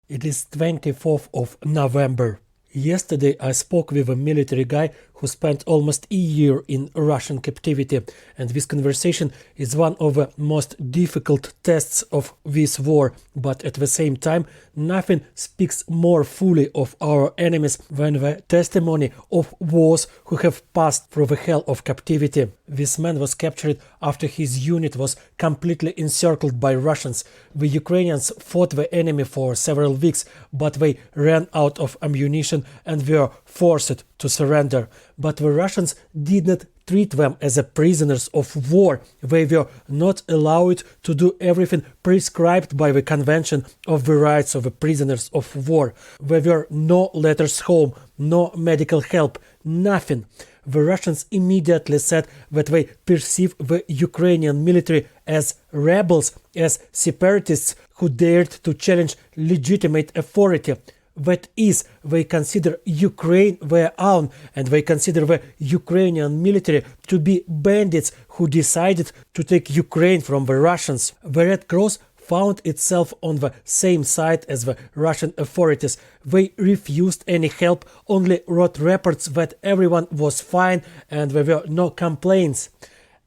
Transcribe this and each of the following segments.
It is 24th of November. Yesterday I spoke with a military guy who spent almost a year in Russian captivity, and this conversation is one of the most difficult tests of this war, but at the same time nothing speaks more fully of our enemies than the testimony of those who have passed through the hell of captivity. This man was captured after his unit was completely encircled by Russians. The Ukrainians fought the enemy for several weeks, but they ran out of ammunition and were forced to surrender. But the Russians did not treat them as prisoners of war. They were not allowed to do everything prescribed by the Convention of the Rights of the Prisoners of War. There were no letters home, no medical help, nothing. The Russians immediately said that they perceive the Ukrainian military as rebels, as separatists who dared to challenge legitimate authority. That is, they consider Ukraine their own, and they consider the Ukrainian military to be bandits who decided to take Ukraine from the Russians. The Red Cross found itself on the same side as the Russian authorities. They refused any help, only wrote reports that everyone was fine and there were no complaints.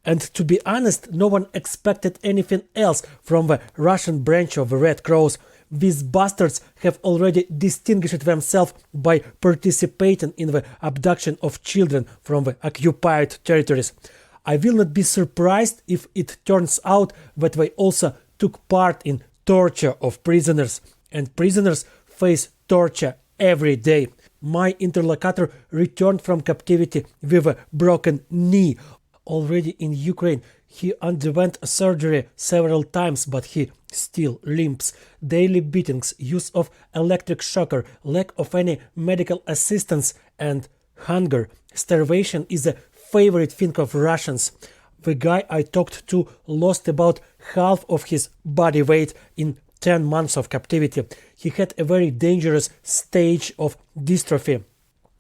And to be honest, no one expected anything else from the Russian branch of the Red Cross. These bastards have already distinguished themselves by participating in the abduction of children from the occupied territories. I will not be surprised if it turns out that they also took part in torture of prisoners, and prisoners face torture every day. My interlocutor returned from captivity with a broken knee. Already in Ukraine, he underwent surgery several times, but he still limps. Daily beatings, use of electric shocker, lack of any medical assistance, and hunger. Starvation is a favorite thing of Russians. The guy I talked to lost about half of his body weight in 10 months of captivity. He had a very dangerous stage of dystrophy.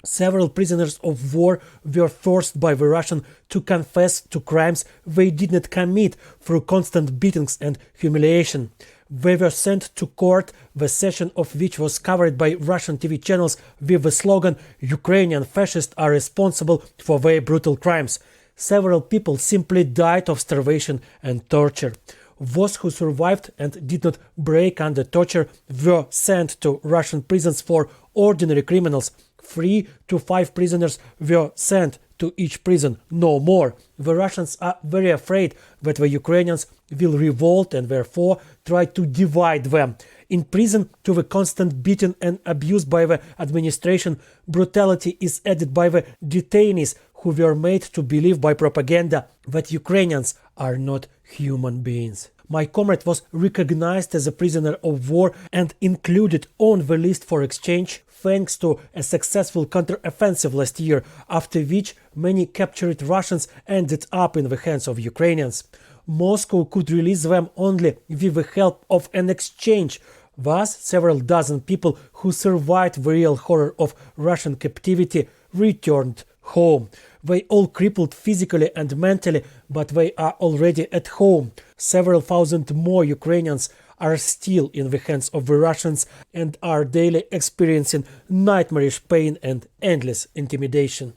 Several prisoners of war were forced by the Russians to confess to crimes they did not commit through constant beatings and humiliation. They were sent to court, the session of which was covered by Russian TV channels with the slogan "Ukrainian fascists are responsible for their brutal crimes." Several people simply died of starvation and torture. Those who survived and did not break under torture were sent to Russian prisons for ordinary criminals. 3 to 5 prisoners were sent to each prison, no more. The Russians are very afraid that the Ukrainians will revolt and therefore try to divide them. In prison to the constant beating and abuse by the administration, brutality is added by the detainees who were made to believe by propaganda that Ukrainians are not human beings. My comrade was recognized as a prisoner of war and included on the list for exchange thanks to a successful counter-offensive last year, after which many captured Russians ended up in the hands of Ukrainians. Moscow could release them only with the help of an exchange. Thus, several dozen people who survived the real horror of Russian captivity returned home. They all crippled physically and mentally, but they are already at home. Several thousand more Ukrainians are still in the hands of the Russians and are daily experiencing nightmarish pain and endless intimidation.